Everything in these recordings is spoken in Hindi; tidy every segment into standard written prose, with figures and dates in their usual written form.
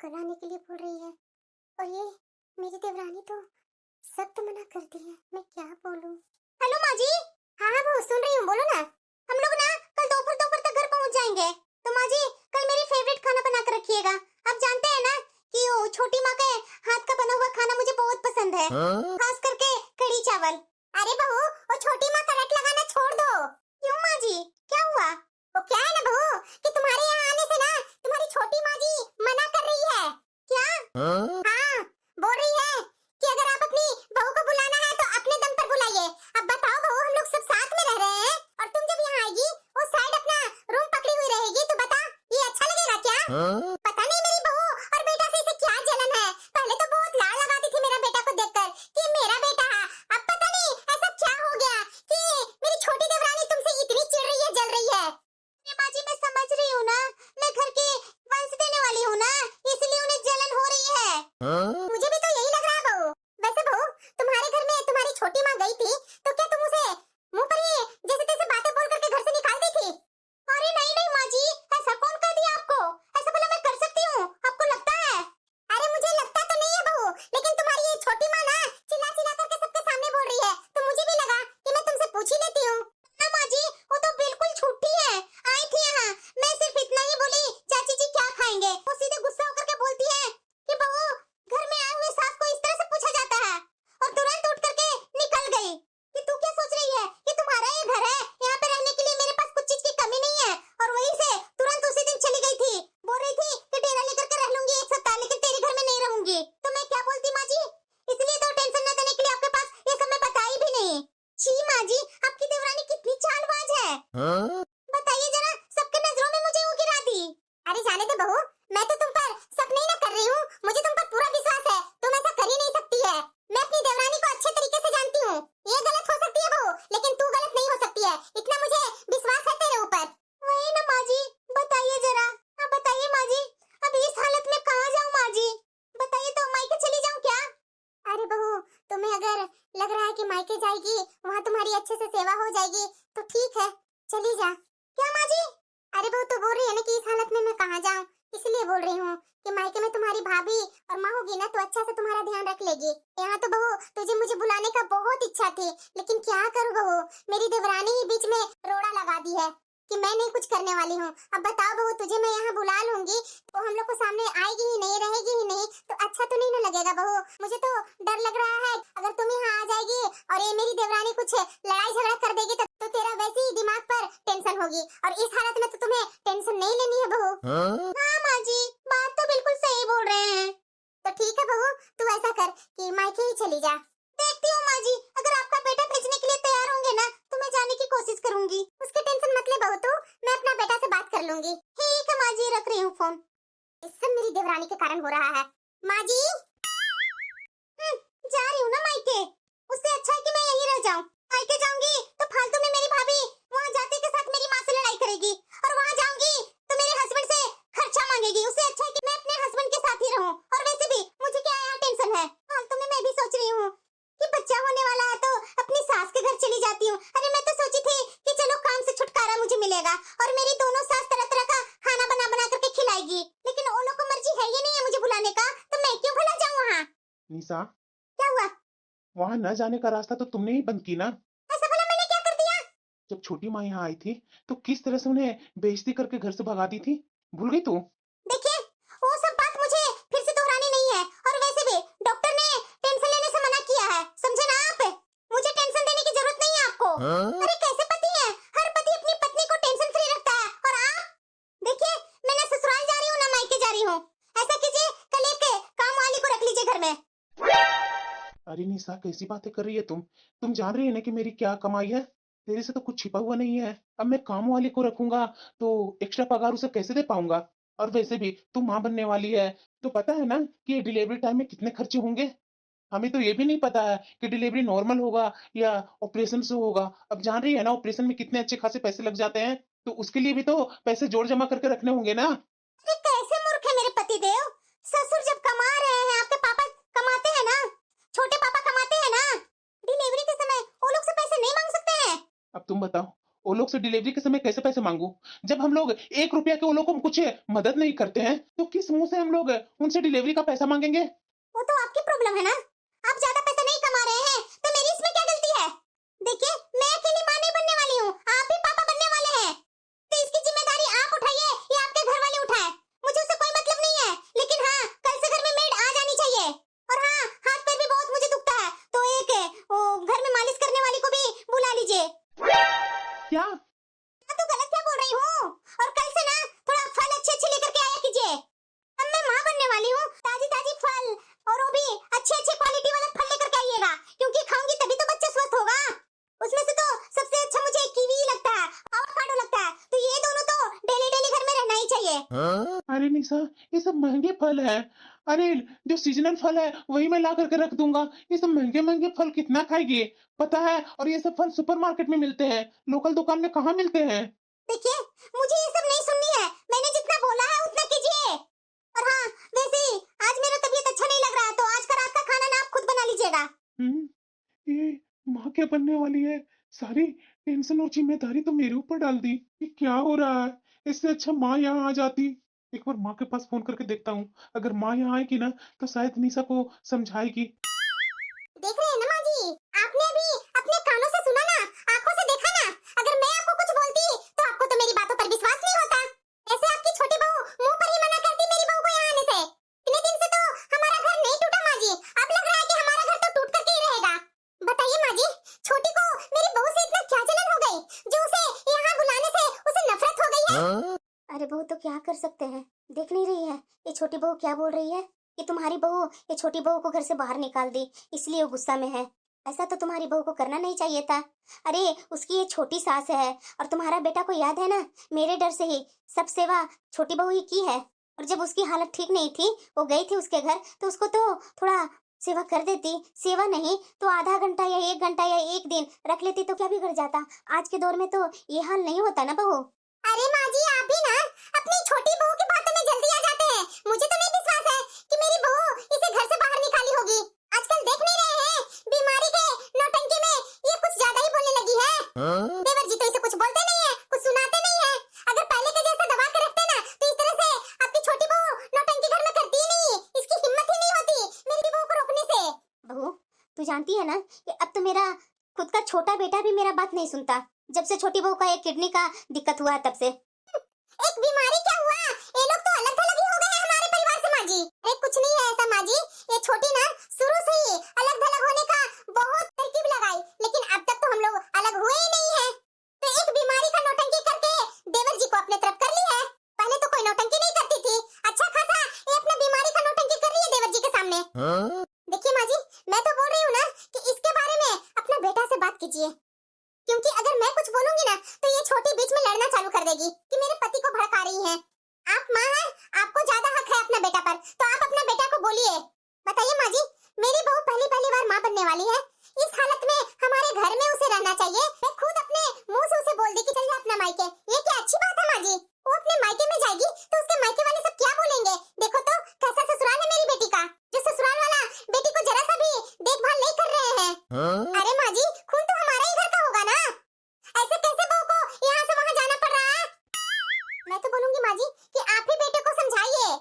कल आने के लिए बोल रही है और ये मेरी देवरानी तो सख्त मना करती है। मैं क्या बोलूं? हेलो माँ जी। हाँ हाँ वो सुन रही हूँ, बोलो ना। हम लोग ना कल दोपहर दोपहर तक घर पहुँच जाएंगे, तो माँ जी कल मेरी फेवरेट खाना बना कर रखिएगा। आप जानते हैं ना कि वो छोटी माँ के हाथ का बना हुआ खाना मुझे बहुत पसंद है, खास करके कढ़ी चावल। अरे बहू वो छोटी माँ का रट लगाना छोड़ दो। क्यों माँ जी, क्या हुआ? वो क्या है ना बहू कि तुम्हारे यहाँ आने से ना तुम्हारी छोटी माँ जी मना कर रही है। क्या? हाँ बोल रही है कि अगर आप अपनी बहू को बुलाना है तो अपने दम पर बुलाइए। अब बताओ बहू, हम लोग सब साथ में रह रहे हैं और तुम जब यहाँ आएगी वो साइड अपना रूम पकड़ी हुई रहेगी, तो बता ये अच्छा लगेगा क्या? पता नहीं मेरी बहू और बेटा से इसे क्या जलन है। पहले तो बहुत लाड़ लगाती थी मेरा बेटा को देखकर कि मेरा बेटा है, अब पता नहीं ऐसा क्या हो गया कि मेरी छोटी देवरानी तुमसे इतनी चिढ़ रही है, जल रही है। माँ जी मैं समझ रही हूँ ना, मैं घर की वंश देने वाली हूँ ना, इसलिए उन्हें जलन हो रही है। मुझे भी तो यही लग रहा है बहू। वैसे बहू तुम्हारे घर में तुम्हारी छोटी माँ गई थी तो क्या तुम उसे मुंह पर ही जैसे तैसे बातें बोल करके घर से निकाल दी थी? अरे नहीं नहीं माँ जी, ऐसा कौन कह दिया आपको? ऐसा भला मैं कर सकती हूँ? आपको लगता है? अरे मुझे लगता तो नहीं है बहू, लेकिन तुम्हारी ये छोटी माँ ना चिल्ला चिल्ला करके सबके सामने बोल रही है, तो मुझे भी लगा कि मैं तुमसे पूछ ही लेती हूँ। ना माँ जी वो तो बिल्कुल झूठी है। आई थी यहाँ, मैं सिर्फ इतना ही बोली चाची जी क्या खाएंगे, वो सीधे गुस्सा होकर के बोलती है कि बहू घर में आए हुए सास को इस तरह से पूछा जाता है, और तुरंत उठ करके निकल गई। कि तू क्या सोच रही है कि तुम्हारा ये घर है, यहाँ पे रहने के लिए मेरे पास कुछ चीज की कमी नहीं है, और वहीं से तुरंत उसी दिन चली गई थी। बोल रही थी कि डेरा लेकर के रह लूंगी एक सप्ताह, लेकिन तेरे घर में नहीं रहूंगी। तो मैं क्या बोलती माँ जी, इसलिए तो टेंशन न देने के लिए आपके पास ये सब मैं बताई भी नहीं। छी माँ जी, आपकी देवरानी कितनी चालबाज है। बताइए जरा, सबके नजरों में मुझे वो गिरा दी। अरे जाने दे बहू, मैं तो तुम पर शक नहीं ना कर रही हूँ, मुझे तुम पर पूरा विश्वास है, तुम ऐसा कर ही नहीं सकती है। मैं अपनी देवरानी को अच्छे तरीके से जानती हूँ। ये गलत हो सकती है बहू, लेकिन तू गलत नहीं हो सकती है, इतना मुझे विश्वास है तेरे ऊपर। वही ना माँ जी, बताइए जरा, हाँ बताइए माँ जी, अब इस हालत में कहाँ जाऊँ माँ जी? बताइए तो मायके चली जाऊँ क्या? अरे बहू तुम्हें अगर लग रहा है कि मायके जाएगी वहाँ तुम्हारी अच्छे से सेवा हो जाएगी तो ठीक है, चली जा। क्या माँ जी? अरे बहू तो बोल रही है ना कि इस हालत में मैं कहाँ जाऊँ, इसलिए बोल रही हूँ कि मायके में तुम्हारी भाभी और माँ होगी ना तो अच्छा से तुम्हारा ध्यान रख लेगी। यहाँ तो बहू तुझे मुझे बुलाने का बहुत इच्छा थी, लेकिन क्या करूँ बहू, मेरी देवरानी ही बीच में रोड़ा लगा दी है कि मैं नहीं कुछ करने वाली हूँ। अब बताओ बहू, तुझे मैं यहाँ बुला लूंगी तो हम लोग को सामने आएगी ही नहीं, रहेगी ही नहीं, तो अच्छा तो नहीं ना लगेगा बहू। मुझे तो डर लग रहा है अगर तुम यहाँ आ जाएगी और ये मेरी देवरानी कुछ लड़ाई झगड़ा कर देगी तो तेरा वैसे ही दिमाग पर टेंशन होगी, और इस हालत में तो तुम्हें टेंशन नहीं लेनी है बहू। हाँ माँ जी, बात तो बिल्कुल सही बोल रहे हैं। तो ठीक है बहू, तू ऐसा कर कि मायके ही चली जा। देखती हूँ माँ जी, अगर आपका बेटा भेजने के लिए तैयार होंगे ना तो मैं जाने की कोशिश करूंगी। उसकी टेंशन मत ले बहू तू, मैं अपना बेटा से बात कर लूंगी। ठीक है माँ जी, रख रही हूँ फोन। इस सब मेरी देवरानी के कारण हो रहा है। माँ जी जा रही हूँ ना मायके, उससे अच्छा है कि मैं यहीं रह जाऊँ। मायके जाऊंगी तो फालतू में मेरी भाभी वहाँ जाते के साथ मेरी माँ से लड़ाई करेगी, और वहाँ जाऊंगी तो मेरे हस्बैंड से खर्चा मांगेगी। उससे अच्छा है कि मैं अपने हस्बैंड के साथ ही रहूँ। और वैसे भी मुझे क्या यहाँ टेंशन है, फालतू में मैं भी सोच रही हूँ कि बच्चा होने वाला है तो अपनी सास के घर चली जाती हूँ। अरे मैं तो सोची थी कि चलो काम से छुटकारा मुझे मिलेगा और मेरी दोनों सास तरह तरह का खाना बना बना करके खिलाएगी, लेकिन उन लोगों को मर्जी है ही नहीं है मुझे बुलाने का, तो मैं क्यों भला जाऊँ वहाँ? निशा, क्या हुआ? वहां न जाने का रास्ता तो तुमने ही बंद की ना। ऐसा भला मैंने क्या कर दिया? जब छोटी माँ यहाँ आई थी तो किस तरह से उन्हें बेइज्जती करके घर से भगा दी थी, भूल गई तू? देखिए वो सब बात मुझे फिर से दोहरानी नहीं है, और वैसे भी डॉक्टर ने टेंशन लेने से मना किया है, समझे ना आप? मुझे टेंशन देने की जरूरत नहीं है आपको। अरे कैसे पति है, हर पति अपनी पत्नी को टेंशन फ्री रखता है, और आप देखिए मैं ना ससुराल जा रही हूँ ना मायके जा रही हूँ। ऐसा कीजिए कल एक काम वाली को रख लीजिए घर में। अरे निशा, कैसी बातें कर रही है तुम जान रही है ना कि मेरी क्या कमाई है, तेरे से तो कुछ छिपा हुआ नहीं है। अब मैं काम वाले को रखूंगा तो एक्स्ट्रा पगार उसे कैसे दे पाऊंगा? और वैसे भी तू माँ बनने वाली है तो पता है ना कि डिलीवरी टाइम में कितने खर्चे होंगे। हमें तो ये भी नहीं पता है कि डिलीवरी नॉर्मल होगा या ऑपरेशन से होगा। अब जान रही है ना ऑपरेशन में कितने अच्छे खासे पैसे लग जाते हैं, तो उसके लिए भी तो पैसे जोड़ जमा करके रखने होंगे ना। अरे कैसे मूर्ख है मेरे पति देव, ससुर जब कमा रहे हैं, आपके पापा कमाते हैं ना, छोटे पापा कमाते हैं ना, डिलीवरी के समय वो लोग से पैसे नहीं मांग सकते हैं? अब तुम बताओ, वो लोग से डिलीवरी के समय कैसे पैसे मांगू? जब हम लोग 1 रुपया के वो लोग को कुछ मदद नहीं करते हैं, तो किस मुंह से हम लोग उनसे डिलीवरी का पैसा मांगेंगे? वो तो आपकी प्रॉब्लम है ना, आप ज्यादा पैसा नहीं कमा रहे हैं तो मेरी इसमें क्या गलती है? देखिए, मैं अकेली माँ नहीं बनने वाली हूँ, आप ही पापा बनने वाले हैं। तो इसकी जिम्मेदारी आप उठाइए या आपके घर वाले उठाए, मुझे उससे कोई मतलब नहीं है। लेकिन हाँ, कल से घर में मेड आ जानी चाहिए। और हाँ, हाथ पैर भी बहुत मुझे दुखता है, तो एक वो घर में मालिश करने वाली को भी बुला लीजिए। क्या? मैं तो गलत क्या बोल रही हूँ? और कल से ना थोड़ा फल अच्छे अच्छे लेकर के आया कीजिए। अब मैं माँ बनने वाली हूँ, ताजी ताजी फल, और वो भी अच्छे अच्छे क्वालिटी वाला फल लेकर के आइएगा, क्योंकि खाऊंगी तभी तो बच्चा स्वस्थ होगा। उसमें से तो सबसे अच्छा मुझे कीवी लगता है, एवोकाडो लगता है, तो ये दोनों तो डेली डेली घर में रहना ही चाहिए। अरे निशा, ये सब महंगे फल है। अरे जो सीजनल फल है वही मैं ला करके रख दूंगा। ये सब महंगे महंगे फल कितना खाएगी, पता है? और ये सब फल सुपरमार्केट में मिलते हैं, लोकल दुकान में कहाँ मिलते हैं? देखिए, मुझे ये सब नहीं सुननी है, मैंने जितना बोला है उतना कीजिए। और हाँ, वैसे ही आज मेरा तबीयत अच्छा नहीं लग रहा है, तो आज का रात का खाना ना आप खुद बना लीजिएगा। ये माँ क्या बनने वाली है? सारी टेंशन और जिम्मेदारी तो मेरे ऊपर डाल दी। ये क्या हो रहा है? इससे अच्छा माँ यहाँ आ जाती। एक बार माँ के पास फोन करके देखता हूँ, अगर माँ यहाँ आएगी ना तो शायद निशा को समझाएगी। देख रहे हैं ना माँ जी, आपने अभी अपने कानों से सुना ना, आंखों से देखा ना। अगर मैं आपको कुछ बोलती तो आपको तो मेरी बातों पर विश्वास नहीं होता। ऐसे आपकी छोटी बहू मुंह पर ही मना करती मेरी बहू को यहाँ आने से। इतने दिन से तो हमारा घर नहीं टूटा माँ जी, अब लग रहा है कि हमारा घर तो टूट करके ही रहेगा। बताइए माँ जी, छोटी को मेरी बहू से इतना क्या जलन हो गई जो उसे यहाँ बुलाने से उसे नफरत हो गई है? अरे बहू तो क्या कर सकते हैं, देख नहीं रही है ये छोटी बहू क्या बोल रही है कि तुम्हारी बहू ये छोटी बहू को घर से बाहर निकाल दी, इसलिए वो गुस्सा में है। ऐसा तो तुम्हारी बहू को करना नहीं चाहिए था। अरे उसकी ये छोटी सास है, और तुम्हारा बेटा को याद है ना, मेरे डर से ही सब सेवा छोटी बहू ही की है। और जब उसकी हालत ठीक नहीं थी, वो गई थी उसके घर, तो उसको तो थोड़ा सेवा कर देती। सेवा नहीं तो आधा घंटा या 1 घंटा या 1 दिन रख लेती तो क्या बिगड़ जाता। आज के दौर में तो ये हाल नहीं होता ना बहू। अरे माँ जी, आप भी ना अपनी छोटी बहू की बातों में जल्दी आ जाते हैं। मुझे तो नहीं विश्वास है कि मेरी बहू इसे घर से बाहर निकाली होगी। आजकल देख नहीं रहे हैं, बीमारी के नौटंकी में ये कुछ ज्यादा ही बोलने लगी है। देवर जी तो इसे कुछ बोलते नहीं है, कुछ सुनाते नहीं है। अगर पहले के जैसा दबा के रखते ना, तो इस तरह से आपकी छोटी बहू नौटंकी घर में करती ही नहीं, इसकी हिम्मत ही नहीं होती मेरी बहू को रोकने से। बहू, तू जानती है ना कि अब तो मेरा खुद का छोटा बेटा भी मेरा बात नहीं सुनता, जब से छोटी बहू का एक किडनी का दिक्कत हुआ है तब से। एक बीमारी क्या हुआ, ये लोग तो अलग थलग ही हो गए हैं हमारे परिवार से माँ जी। अरे कुछ नहीं है ऐसा माँ जी, ये छोटी ना शुरू से ही अलग थलग होने का बहुत तरकीब लगाई, लेकिन अब तक तो हम लोग अलग हुए ही नहीं है। तो एक बीमारी का नौटंकी करके देवर जी को अपने तरफ कर ली है। पहले तो कोई नौटंकी नहीं करती थी, अच्छा खासा ये अपना बीमारी का नौटंकी कर रही है देवर जी के सामने। देखिए माँ जी, मैं तो बोल रही हूँ ना कि इसके बारे में अपना बेटा से बात कीजिए, क्योंकि अगर मैं कुछ बोलूंगी ना तो ये छोटी बीच में लड़ना चालू कर देगी कि मेरे पति को भड़का रही है। आप माँ हैं, आपको ज्यादा हक है अपना बेटा पर, तो आप अपना बेटा को बोलिए। बताइए माँ जी, मेरी बहू पहली पहली बार माँ बनने वाली है, इस हालत में हमारे घर में उसे रहना चाहिए। मैं खुद अपने मुंह से उसे बोल दी कि चल जा अपना मायके। ये क्या अच्छी बात है माँ जी? वो अपने मायके में जाएगी तो उसके मायके वाले सब क्या बोलेंगे? देखो तो कैसा ससुराल है मेरी बेटी का, जो ससुराल वाला बेटी को जरा सा भी देखभाल नहीं कर रहे हैं। अरे माँ जी, खून तो हमारा ही घर का होगा ना, ऐसे कैसे बहू को यहाँ से वहाँ जाना पड़ रहा है? मैं तो बोलूंगी माँ जी कि आप ही बेटे को समझाइए,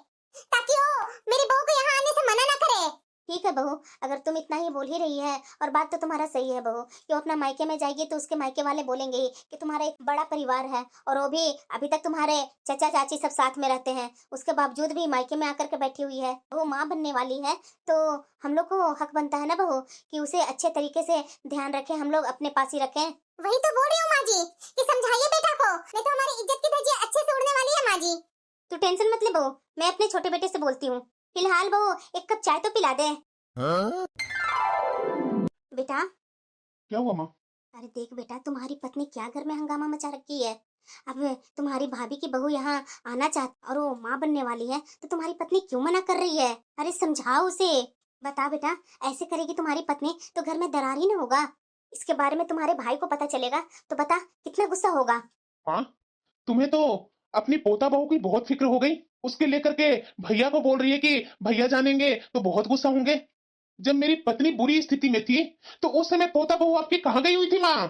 ताकि वो मेरी बहू को यहाँ आने से मना ना करे। ठीक है बहू, अगर तुम इतना ही बोल ही रही है, और बात तो तुम्हारा सही है बहू, कि वो अपना मायके में जाएगी तो उसके मायके वाले बोलेंगे ही कि तुम्हारा एक बड़ा परिवार है, और वो भी अभी तक तुम्हारे चाचा चाची सब साथ में रहते हैं, उसके बावजूद भी मायके में आकर के बैठी हुई है। वो माँ बनने वाली है तो हम लोग को हक बनता है ना बहू कि उसे अच्छे तरीके से ध्यान रखें, हम लोग अपने पास ही रखें। वही तो बोल रही हूँ माँ जी कि समझाइए बेटा को, नहीं तो हमारी इज्जत की धज्जियां अच्छे से उड़ने वाली है माँ जी। तू टेंशन मत ले बहू, मैं अपने छोटे बेटे से बोलती हूँ। फिलहाल बहू एक कप चाय तो पिला दे। बेटा। क्या हुआ माँ? अरे देख बेटा, तुम्हारी पत्नी क्या घर में हंगामा मचा रखी है। अब तुम्हारी भाभी की बहू यहाँ आना चाहती और वो माँ बनने वाली है, तो तुम्हारी पत्नी क्यों मना कर रही है? अरे समझाओ उसे। बता बेटा, ऐसे करेगी तुम्हारी पत्नी तो घर में दरार ही न होगा। इसके बारे में तुम्हारे भाई को पता चलेगा तो बता कितना गुस्सा होगा। हाँ, तुम्हें तो अपनी पोता बहू की बहुत फिक्र हो गई, उसके लेकर के भैया को बोल रही है कि भैया जानेंगे तो बहुत गुस्सा होंगे। जब मेरी पत्नी बुरी स्थिति में थी तो उस समय पोता बहू आपकी कहाँ गई हुई थी माँ?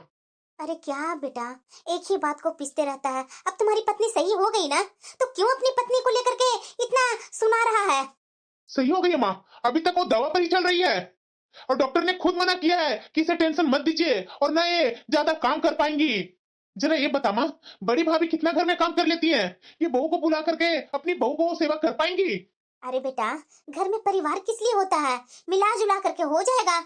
अरे क्या बेटा, एक ही बात को पीसते रहता है। अब तुम्हारी पत्नी सही हो गई ना, तो क्यों अपनी पत्नी को लेकर के इतना सुना रहा है? सही हो गई है माँ, अभी तक वो दवा पर ही चल रही है और डॉक्टर ने खुद मना किया है कि इसे टेंशन मत दीजिए और ना ये ज्यादा काम कर पाएंगी। जरा ये बता माँ, बड़ी भाभी कितना घर में काम कर लेती है? ये बहू को बुला करके अपनी बहू को वो सेवा कर पाएंगी? अरे बेटा, घर में परिवार किस लिए होता है? मिला जुला करके हो जाएगा।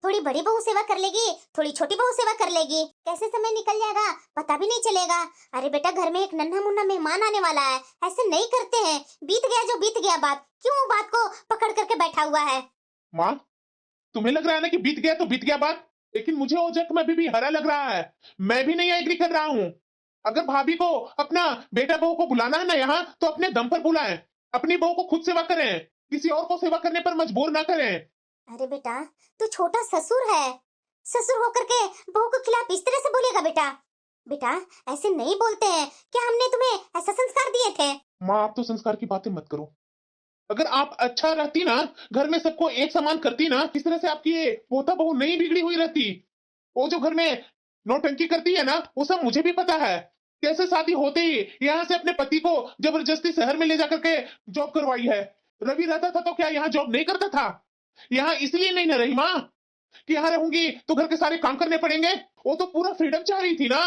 थोड़ी बड़ी बहू सेवा कर लेगी, थोड़ी छोटी बहू सेवा कर लेगी, कैसे समय निकल जाएगा पता भी नहीं चलेगा। अरे बेटा, घर में एक नन्हा मुन्ना मेहमान आने वाला है, ऐसे नहीं करते हैं। बीत गया जो बीत गया बात, क्यों बात को पकड़ करके बैठा हुआ है? माँ, तुम्हें लग रहा है ना कि बीत गया तो बीत गया बात, लेकिन मुझे वो जख्म अभी भी हरा लग रहा है। मैं भी नहीं एग्री कर रहा हूँ। अगर भाभी को अपना बेटा बहू को बुलाना है ना यहाँ, तो अपने दम पर बुलाएं। अपनी बहू को खुद सेवा करें, किसी और को सेवा करने पर मजबूर ना करें। अरे बेटा, तू छोटा ससुर है, ससुर होकर के बहू के खिलाफ इस तरह से बोलेगा? बेटा बेटा, ऐसे नहीं बोलते हैं। क्या हमने तुम्हें ऐसा संस्कार दिए थे? माँ, आप तो संस्कार की बातें मत करो। अगर आप अच्छा रहती ना, घर में सबको एक समान करती ना, इस तरह से आपकी ये पोता बहू नहीं बिगड़ी हुई रहती। वो जो घर में नौटंकी करती है ना, वो सब मुझे भी पता है। कैसे शादी होते ही यहाँ से अपने पति को जबरदस्ती शहर में ले जाकर के जॉब करवाई है। रवि रहता था तो क्या यहाँ जॉब नहीं करता था? यहाँ इसलिए नहीं ना रही माँ कि यहाँ रहूंगी तो घर के सारे काम करने पड़ेंगे। वो तो पूरा फ्रीडम चाह रही थी ना।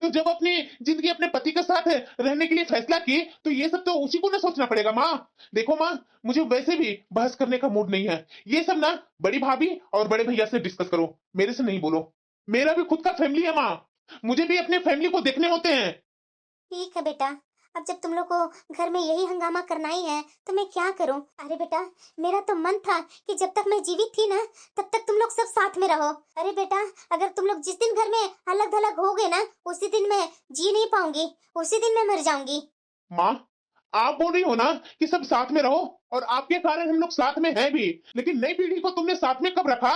तो जब अपनी जिंदगी अपने पति के साथ रहने के लिए फैसला की, तो ये सब तो उसी को ना सोचना पड़ेगा माँ। देखो माँ, मुझे वैसे भी बहस करने का मूड नहीं है। ये सब ना बड़ी भाभी और बड़े भैया से डिस्कस करो, मेरे से नहीं बोलो। मेरा भी खुद का फैमिली है माँ, मुझे भी अपने फैमिली को देखने होते हैं। ठीक है बेटा, अब जब तुम लोग को घर में यही हंगामा करना ही है तो मैं क्या करूं? अरे बेटा, मेरा तो मन था कि जब तक मैं जीवित थी ना, तब तक तुम लोग सब साथ में रहो। अरे बेटा, अगर तुम लोग जिस दिन घर में अलग थलग हो गए ना, उसी दिन मैं जी नहीं पाऊंगी, उसी दिन मैं मर जाऊंगी। माँ, आप बोल रही हो ना कि सब साथ में रहो, और आपके कारण हम लोग साथ में हैं भी, लेकिन नई पीढ़ी को तुमने साथ में कब रखा?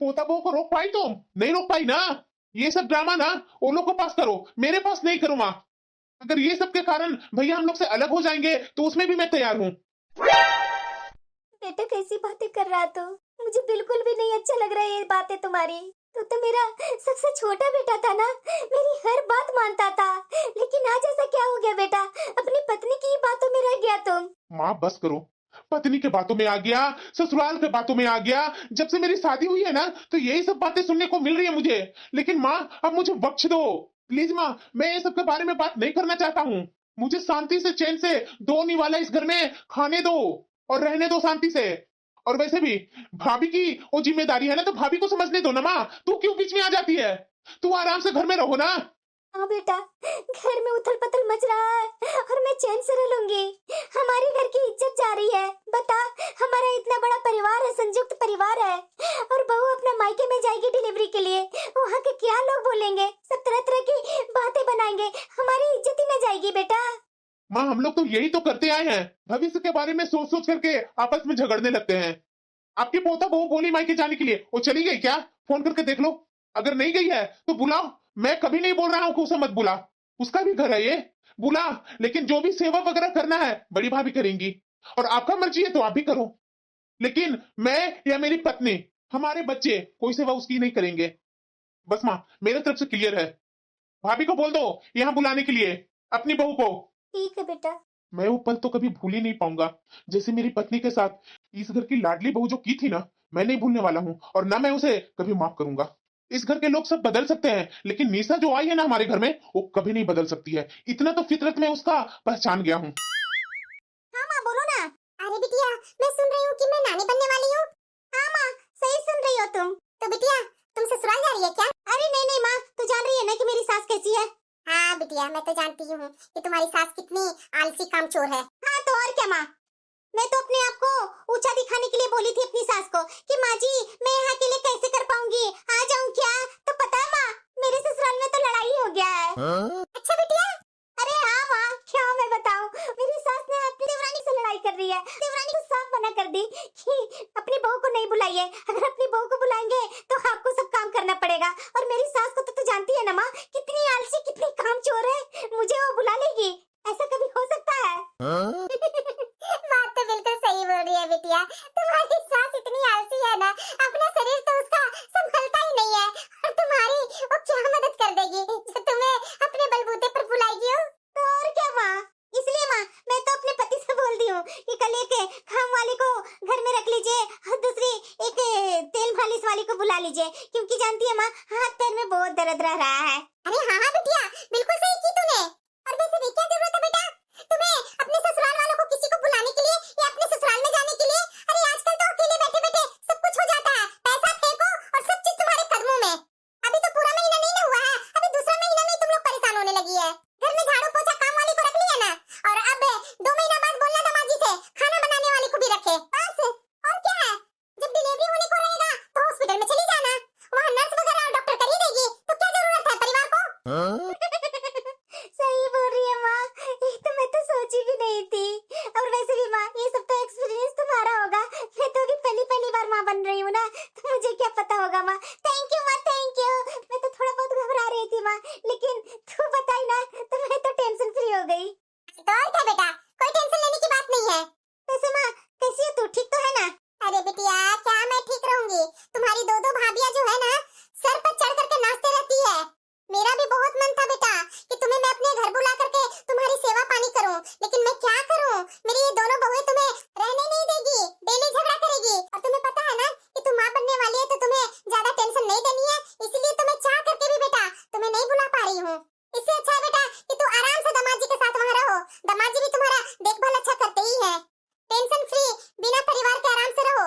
पोता बहू को रोक पाई? तुम नहीं रोक पाई ना। ये सब ड्रामा ना वो लोग को पास करो, मेरे पास नहीं करो माँ। अगर ये सब के कारण भैया हम लोग से अलग हो जाएंगे तो उसमें भी मैं तैयार हूँ। बेटा, कैसी बातें कर रहा तू? मुझे बिल्कुल भी नहीं अच्छा लग रहा है ये बातें तुम्हारी। तू तो मेरा सबसे छोटा बेटा था ना, मेरी हर बात मानता था, लेकिन आज ऐसा क्या हो गया बेटा? अपनी पत्नी की ही बातों में रह गया तुम। माँ बस करो, पत्नी के बातों में आ गया, ससुराल के बातों में आ गया। जब से मेरी शादी हुई है ना, तो यही सब बातें सुनने को मिल रही है मुझे। लेकिन माँ, अब मुझे बख्श दो प्लीज माँ, मैं ये सब के बारे में बात नहीं करना चाहता हूँ। मुझे शांति से चैन से दो निवाला इस घर में खाने दो और रहने दो शांति से। और वैसे भी भाभी की वो जिम्मेदारी है ना, तो भाभी को समझने दो ना माँ। तू क्यों बीच में आ जाती है? तू आराम से घर में रहो ना। हाँ बेटा, घर में उथल पुथल मच रहा है और मैं चैन से रह लूंगी। हमारे घर की इज्जत जा रही है। बता, हमारा इतना बड़ा परिवार है, संयुक्त परिवार है, और बहू अपना मायके में जाएगी डिलीवरी के लिए, वहाँ के क्या लोग बोलेंगे? सब तरह तरह की बातें बनाएंगे, हमारी इज्जत ही न जाएगी बेटा। माँ, हम लोग तो यही तो करते आए हैं, भविष्य के बारे में सोच सोच करके आपस में झगड़ने लगते हैं। आपकी पोता बहू बोली मायके जाने के लिए, वो चली गई क्या? फोन करके देख लो। अगर नहीं गई है तो बुलाओ। मैं कभी नहीं बोल रहा हूँ कि उसे मत बुला, उसका भी घर है ये, बुला। लेकिन जो भी सेवा वगैरह करना है बड़ी भाभी करेंगी, और आपका मर्जी है तो आप भी करो। लेकिन मैं या मेरी पत्नी, हमारे बच्चे कोई सेवा उसकी नहीं करेंगे। बस माँ, मेरे तरफ से क्लियर है। भाभी को बोल दो यहाँ बुलाने के लिए अपनी बहू को। ठीक है बेटा। मैं वो पल तो कभी भूल ही नहीं पाऊंगा, जैसे मेरी पत्नी के साथ इस घर की लाडली बहू जो की थी ना, मैं नहीं भूलने वाला हूँ, और ना मैं उसे कभी माफ करूंगा। इस घर के लोग सब बदल सकते हैं, लेकिन निशा जो आई है ना हमारे घर में, वो कभी नहीं बदल सकती है। इतना तो फितरत में उसका पहचान गया हूँ। हाँ माँ, बोलो ना। अरे बिटिया, मैं सुन रही हूँ कि मैं नानी बनने वाली हूँ। हाँ माँ, सही सुन रही हो तुम। तो बिटिया, तुम ससुराल जा रही है क्या? अरे नहीं नहीं माँ, तू जान रही है ना कि मेरी सास कैसी है? हाँ बिटिया, मैं तो जानती हूँ कि तुम्हारी सास कितनी आलसी कामचोर है। हाँ तो और क्या माँ, मैं तो अपने आप को ऊंचा दिखाने के लिए बोली थी अपनी सास को कि माँ जी, मैं यहाँ के लिए कैसे कर पाऊंगी, आ जाऊँ क्या? तो पता है माँ, मेरे ससुराल में तो लड़ाई हो गया है। हाँ? अच्छा बिटिया। अरे हाँ माँ, क्या मैं बताऊँ, मेरी सास ने अपनी देवरानी से लड़ाई कर रही है। देवरानी को साफ मना कर दी कि अपनी बहू को नहीं बुलाइए, अगर अपनी बहू को बुलाएंगे तो आपको सब काम करना पड़ेगा। और मेरी सास को तो तू जानती है ना माँ, कितनी आलसी, कितनी कामचोर है, मुझे वो बुला लेगी? ऐसा कभी हो सकता है? हाँ? बात तो बिल्कुल सही बोल रही है बिटिया, तुम्हारी सास इतनी आलसी है ना, अपना शरीर तो उसका संभलता ही नहीं है, और तुम्हारी वो क्या मदद घर में झाड़ू पोछा काम वाली को रख लिया ना, और अब 2 महीना बाद बोलना दमाजी से खाना बनाने वाली को भी रखे, बस। और क्या है, जब डिलीवरी होने को रहेगा तो हॉस्पिटल में चली जाना, वहाँ नर्स वगैरह और डॉक्टर कर ही देगी, तो क्या जरूरत है परिवार को? सही बोल रही है माँ, ये तो मैं तो सोची भी नहीं थी। और वैसे भी माँ, ये सब तो एक्सपीरियंस तुम्हारा होगा, मैं तो अभी पहली बार माँ बन रही हूँ ना, तो मुझे क्या पता होगा माँ। थैंक यू माँ, थैंक यू। मैं तो थोड़ा बहुत घबरा रही थी माँ, लेकिन तू बताई ना तो मैं तो टेंशन फ्री हो गई। तो और क्या बेटा, कोई टेंशन लेने की बात नहीं है। वैसे माँ, कैसी है तू, ठीक तो है ना? अरे बिटिया, क्या मैं ठीक रहूंगी, तुम्हारी दो भाभियां जो है ना, सर पर चढ़ करके नाचते रहती है। मेरा भी बहुत मन था बेटा कि तुम्हें मैं अपने घर बुला करके तुम्हारी सेवा पानी करूं, लेकिन मैं क्या करूं, मेरी ये दोनों बहुएं तुम्हें रहने नहीं देगी, डेली झगड़ा करेगी। और तुम्हें पता है ना कि तुम माँ बनने वाली है तो तुम्हें ज्यादा टेंशन नहीं देनी है, इसलिए तो मैं चाह करके भी बेटा तुम्हें नहीं बुला पा रही हूँ। इससे अच्छा है बेटा कि तू आराम से दामाद जी के साथ वहाँ रहो, दामाद जी भी तुम्हारा देखभाल अच्छा करते ही है। टेंशन फ्री, बिना परिवार के आराम से रहो।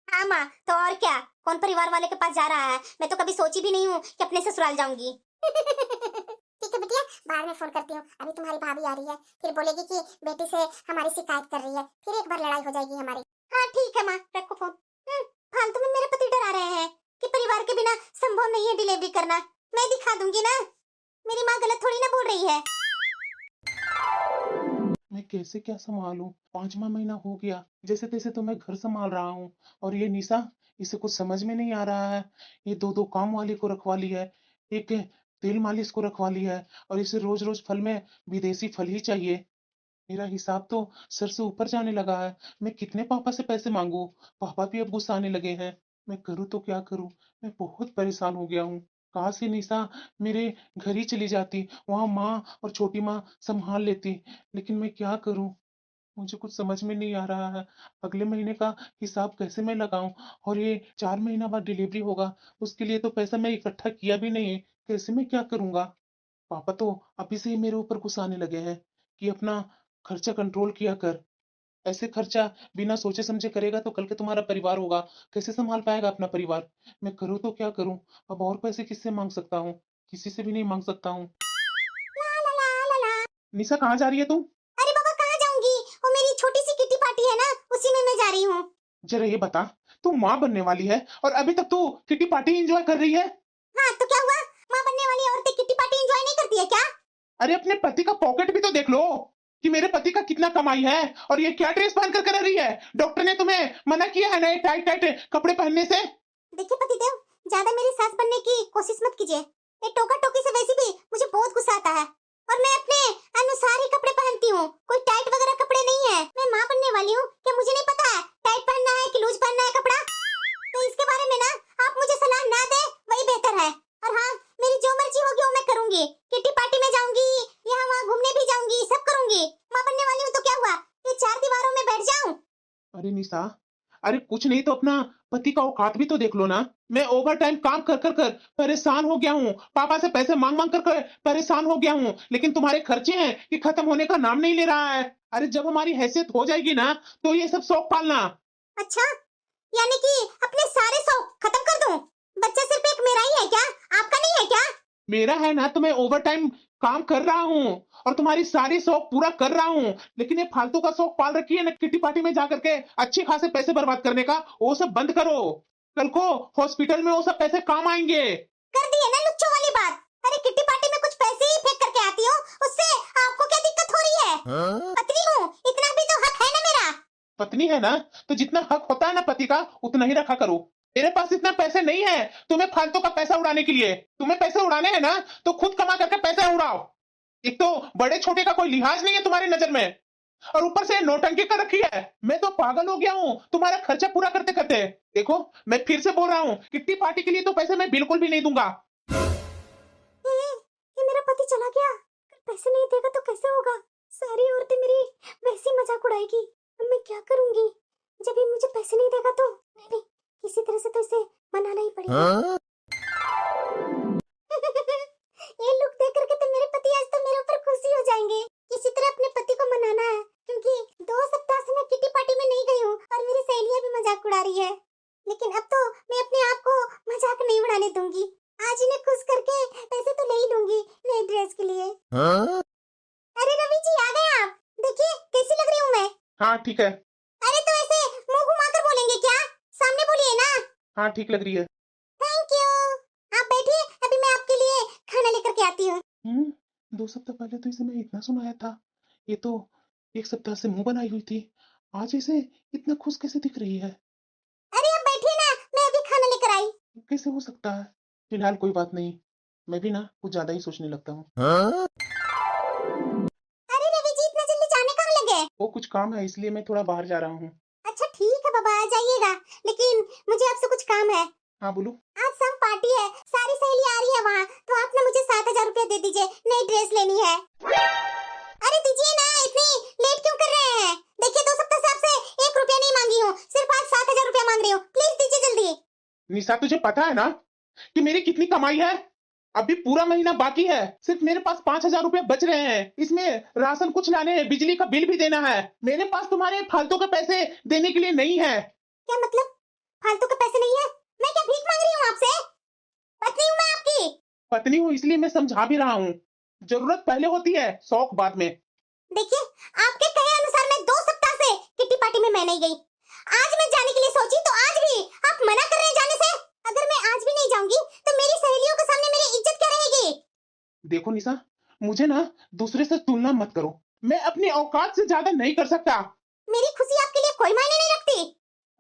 हाँ माँ, तो और क्या, कौन परिवार वाले के पास जा रहा है, मैं तो कभी सोची भी नहीं हूँ कि अपने ससुराल जाऊंगी। ठीक है बिटिया, बाद में फोन करती हूँ, अभी तुम्हारी भाभी आ रही है, फिर बोलेगी कि बेटी से हमारी शिकायत कर रही है, फिर एक बार लड़ाई हो जाएगी हमारी। हाँ ठीक है माँ, रखो फोन। फालतू में मेरे पति डरा रहे हैं कि परिवार के बिना संभव नहीं है डिलीवरी करना, मैं दिखा दूंगी ना, मेरी माँ गलत थोड़ी ना बोल रही है। मैं कैसे क्या संभालूं? 5वां महीना हो गया, जैसे तैसे तो मैं घर संभाल रहा हूँ, और ये निशा, इसे कुछ समझ में नहीं आ रहा है। ये दो काम वाली को रखवा ली है, एक तेल मालिश को रखवा ली है, और इसे रोज रोज फल में विदेशी फल ही चाहिए। मेरा हिसाब तो सर से ऊपर जाने लगा है। मैं कितने पापा से पैसे मांगू? पापा भी अब गुस्सा आने लगे हैं। मैं करूँ तो क्या करूँ? मैं बहुत परेशान हो गया हूँ। काश ये निशा मेरे घर ही चली जाती, वहां माँ और छोटी माँ संभाल लेती, लेकिन मैं क्या करूँ? मुझे कुछ समझ में नहीं आ रहा है। अगले महीने का हिसाब कैसे मैं लगाऊं? और ये 4 महीना बाद डिलीवरी होगा, उसके लिए तो पैसा मैं इकट्ठा किया भी नहीं है। कैसे मैं क्या करूंगा? पापा तो अभी से ही मेरे ऊपर गुस्सा आने लगे हैं कि अपना खर्चा कंट्रोल किया कर। ऐसे खर्चा बिना सोचे समझे करेगा तो कल के तुम्हारा परिवार होगा, कैसे संभाल पाएगा अपना परिवार? मैं करूँ तो क्या करूँ? अब और पैसे किससे मांग सकता हूँ? किसी से भी नहीं मांग सकता हूँ। ला ला ला ला ला। निशा, कहाँ जा रही है तुम? अरे बाबा, कहाँ जाऊंगी, वो मेरी छोटी सी किट्टी पार्टी है ना, उसी में मैं जा रही हूँ। जरा ये बता, तू माँ बनने वाली है और अभी तक तू किटी पार्टी एंजॉय कर रही है? हाँ तो क्या हुआ, माँ बनने वाली औरतें किट्टी पार्टी एंजॉय नहीं करती है क्या? अरे अपने पति का पॉकेट भी तो देख लो कि मेरे पति का कितना कमाई है, और ये क्या ड्रेस पहन कर रही है? डॉक्टर ने तुम्हें मना किया है ना ये टाइट टाइट कपड़े पहनने से? देखिए पतिदेव, ज्यादा मेरी सास बनने की कोशिश मत कीजिए, ये टोका टोकी से वैसे भी मुझे बहुत गुस्सा आता है, और मैं अपने अनुसार ही कपड़े पहनती हूँ, कोई टाइट वगैरह कपड़े नहीं है। मैं माँ बनने वाली हूँ, क्या मुझे नहीं पता है टाइट पहनना है कि लूज पहनना है कपड़ा? तो इसके बारे में ना आप मुझे सलाह ना दे, वही बेहतर है। और हाँ, मेरी जो मर्जी होगी वो मैं करूंगी, किट्टी पार्टी में जाऊंगी, यहाँ वहाँ घूमने भी जाऊंगी, सब करूंगी। माँ बनने वाली हूँ तो क्या हुआ, ये 4 दीवारों में बैठ जाऊं? अरे निशा, अरे कुछ नहीं तो अपना पति का औकात भी तो देख लो ना। मैं ओवर टाइम काम कर कर कर परेशान हो गया हूँ, पापा से पैसे मांग मांग कर परेशान हो गया हूँ, लेकिन तुम्हारे खर्चे हैं कि खत्म होने का नाम नहीं ले रहा है। अरे जब हमारी हैसियत हो जाएगी ना, तो ये सब शौक पालना। अच्छा, यानी कि अपने सारे शौक खत्म कर दूं? बच्चा सिर्फ एक मेरा ही है क्या, आपका नहीं है क्या? मेरा है ना, तो मैं ओवर टाइम काम कर रहा हूँ और तुम्हारी सारी शौक पूरा कर रहा हूँ, लेकिन ये फालतू का शौक पाल रखी है ना, किटी पार्टी में जा करके अच्छे खासे पैसे बर्बाद करने का, वो सब बंद करो। कल को हॉस्पिटल में वो सब पैसे काम आएंगे। कर दी है ना लुच्चों वाली बात। अरे किट्टी पार्टी में कुछ पैसे ही फेंक करके आती हूँ, उससे आपको क्या दिक्कत हो रही है? पत्नी हूँ, इतना भी तो हक है ना मेरा। पत्नी है ना, तो जितना हक होता है ना पति का, उतना ही रखा करो। मेरे पास इतना पैसे नहीं है तुम्हें फालतू का पैसा उड़ाने के लिए। तुम्हें पैसे उड़ाने हैं ना, तो खुद कमा करके पैसे उड़ाओ। एक तो बड़े छोटे का कोई लिहाज नहीं है तुम्हारी नजर में, और ऊपर से नौटंकी कर रखी है। मैं तो पागल हो गया हूँ तुम्हारा खर्चा पूरा करते करते। देखो, मैं फिर से बोल रहा हूँ, किट्टी पार्टी के लिए तो पैसे मैं बिल्कुल भी नहीं दूंगा। ये मेरा पति चला गया, पैसे नहीं देगा तो कैसे होगा? सारी औरतें मेरी वैसी मजाक उड़ाएगी, अब मैं क्या करूंगी? जब ये मुझे पैसे नहीं देगा तो नहीं, किसी तरह से तो इसे मनाना ही पड़ेगा। ये लुक देख करके तो मेरे पति आज तो मेरे ऊपर खुशी हो जाएंगे। किसी तरह अपने पति को मनाना है, क्योंकि 2 सप्ताह से मैं किटी पार्टी में नहीं गई हूँ और मेरी सहेलियां भी मजाक उड़ा रही है। लेकिन अब तो मैं अपने आप को मजाक नहीं उड़ाने दूंगी। आज इन्हें खुश करके पैसे तो ले ही लूंगी नई ड्रेस के लिए। हाँ ठीक है। अरे तो ऐसे मुंह घुमाकर बोलेंगे क्या? सामने बोलिए ना। हाँ ठीक लग रही है। Thank you. आप बैठिए, अभी मैं आपके लिए खाना लेकर के आती हूँ। 2 सप्ताह पहले तो इसे मैं इतना सुनाया था, ये तो 1 सप्ताह से मुंह बनाई हुई थी, आज इसे इतना खुश कैसे दिख रही है? अरे आप बैठिए ना, मैं अभी खाना लेकर आई। कैसे हो सकता है? फिलहाल कोई बात नहीं, मैं भी ना कुछ ज्यादा ही सोचने लगता हूँ। अरे रवि जी, इतना जल्दी जाने कहाँ लगे? वो कुछ काम है इसलिए मैं थोड़ा बाहर जा रहा हूँ। अच्छा ठीक है बाबा, आ जाइएगा, लेकिन मुझे आपसे कुछ काम है। हाँ बोलो। आज शाम पार्टी है, सारी सहेली आ रही है वहाँ, तो आप ना मुझे 7,000 रुपया दे दीजिए, नई ड्रेस लेनी है। अरे दीजिए ना, इतनी लेट क्यों कर रहे हैं? देखिए 2 सप्ताह से आपसे 1 रुपया नहीं मांगी हूँ, सिर्फ आज 7,000 रुपया मांग रही हूँ, प्लीज दीजिए जल्दी। निशा तुझे पता है ना कि मेरी कितनी कमाई है? अभी पूरा महीना बाकी है, सिर्फ मेरे पास 5,000 रुपए बच रहे हैं, इसमें राशन कुछ लाने हैं, बिजली का बिल भी देना है, मेरे पास तुम्हारे फालतू के पैसे देने के लिए नहीं है। क्या मतलब? फालतू के पैसे नहीं है? मैं क्या भीख मांग रही हूँ आपसे? पत्नी हूँ मैं आपकी। पत्नी हूँ इसलिए मैं समझा भी रहा हूँ, जरूरत पहले होती है, शौक बाद में। देखिए, आपके कहे अनुसार मैं 2 सप्ताह से किट्टी पार्टी में मैं नहीं गई। आज मैं जाने के लिए सोची तो आज भी आप मना कर रहे हैं जाने से। अगर मैं आज भी नहीं जाऊंगी तो मेरी सहेलियों के सामने मेरी इज्जत क्या रहेगी? देखो निशा, मुझे ना दूसरे से तुलना मत करो, मैं अपनी औकात से ज्यादा नहीं कर सकता। मेरी खुशी आपके लिए कोई मायने नहीं रखती।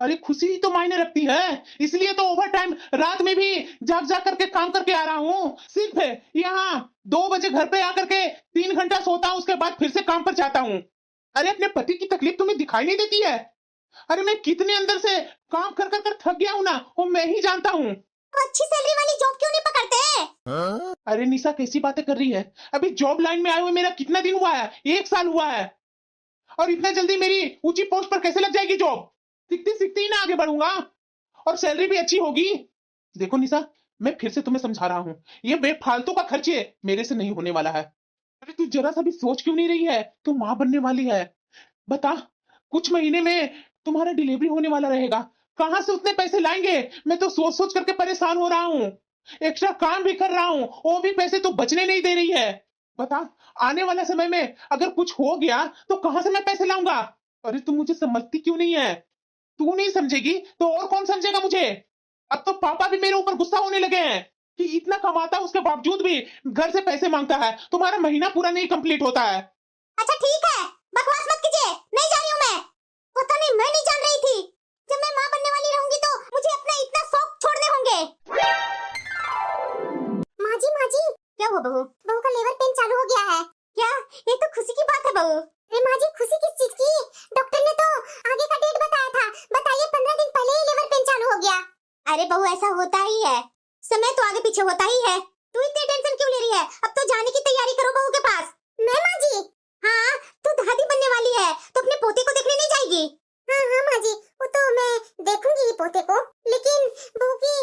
अरे खुशी ही तो मायने रखती है, इसलिए तो ओवर टाइम रात में भी जाग जाग करके काम करके आ रहा हूँ, सिर्फ यहाँ 2 बजे घर पे आकर के 3 घंटा सोता हूँ, उसके बाद फिर से काम पर जाता हूँ। अरे अपने पति की तकलीफ तुम्हें दिखाई नहीं देती है? अरे मैं कितने अंदर से काम कर कर कर थक गया हूँ ना, वो मैं ही जानता हूँ। तो अच्छी सैलरी वाली जॉब क्यों नहीं पकड़ते? अरे निशा कैसी बातें कर रही है? अभी जॉब लाइन में आए हुए मेरा कितना दिन हुआ है? 1 साल हुआ है, और इतना जल्दी मेरी ऊंची पोस्ट पर कैसे लग जाएगी जॉब? सीखते सीखते ही ना आगे बढ़ूंगा, और सैलरी भी अच्छी होगी। देखो निशा, मैं फिर से तुम्हें समझा रहा हूँ, ये बेफालतू का खर्च मेरे से नहीं होने वाला है। अरे तू जरा सा भी सोच क्यों नहीं रही है? तू माँ बनने वाली है, बता, कुछ महीने में तुम्हारा डिलीवरी होने वाला रहेगा, कहां से उतने पैसे लाएंगे? मैं तो सोच सोच करके परेशान हो रहा हूँ, एक्स्ट्रा काम भी कर रहा हूँ, वो भी पैसे तो बचने नहीं दे रही है। बता, आने वाले समय में अगर कुछ हो गया तो कहां से मैं पैसे लाऊंगा? अरे तू मुझे समझती क्यों नहीं है? तू नहीं समझेगी तो और कौन समझेगा मुझे? अब तो पापा भी मेरे ऊपर गुस्सा होने लगे हैं कि इतना कमाता है उसके बावजूद भी घर से पैसे मांगता है, तुम्हारा महीना पूरा नहीं कंप्लीट होता है। अच्छा ठीक है, बकवास मत कीजिए, नहीं जा रही हूँ मैं। पता नहीं, मैं नहीं जान रही थी, जब मैं माँ बनने वाली रहूंगी तो मुझे अपना इतना शौक छोड़ने होंगे। माँ जी, क्या हुआ बहू? बहू का लेबर पेन चालू हो गया है। क्या? ये तो खुशी की बात है बहू। अरे माँ जी, खुशी किस चीज की? डॉक्टर ने तो आगे का डेट बताया था, बताइए 15 दिन पहले ही लेबर पेन चालू हो गया। अरे बहू, ऐसा होता ही है, समय तो आगे पीछे होता ही है, तू इतनी टेंशन क्यों ले रही है? अब तो जाने की तैयारी करो बहू के पास। मैं माँ जी? हाँ, तू दादी बनने वाली है तो अपने पोते को देखने नहीं जाएगी? हाँ हाँ माँ जी, वो तो मैं देखूंगी पोते को, लेकिन बहू की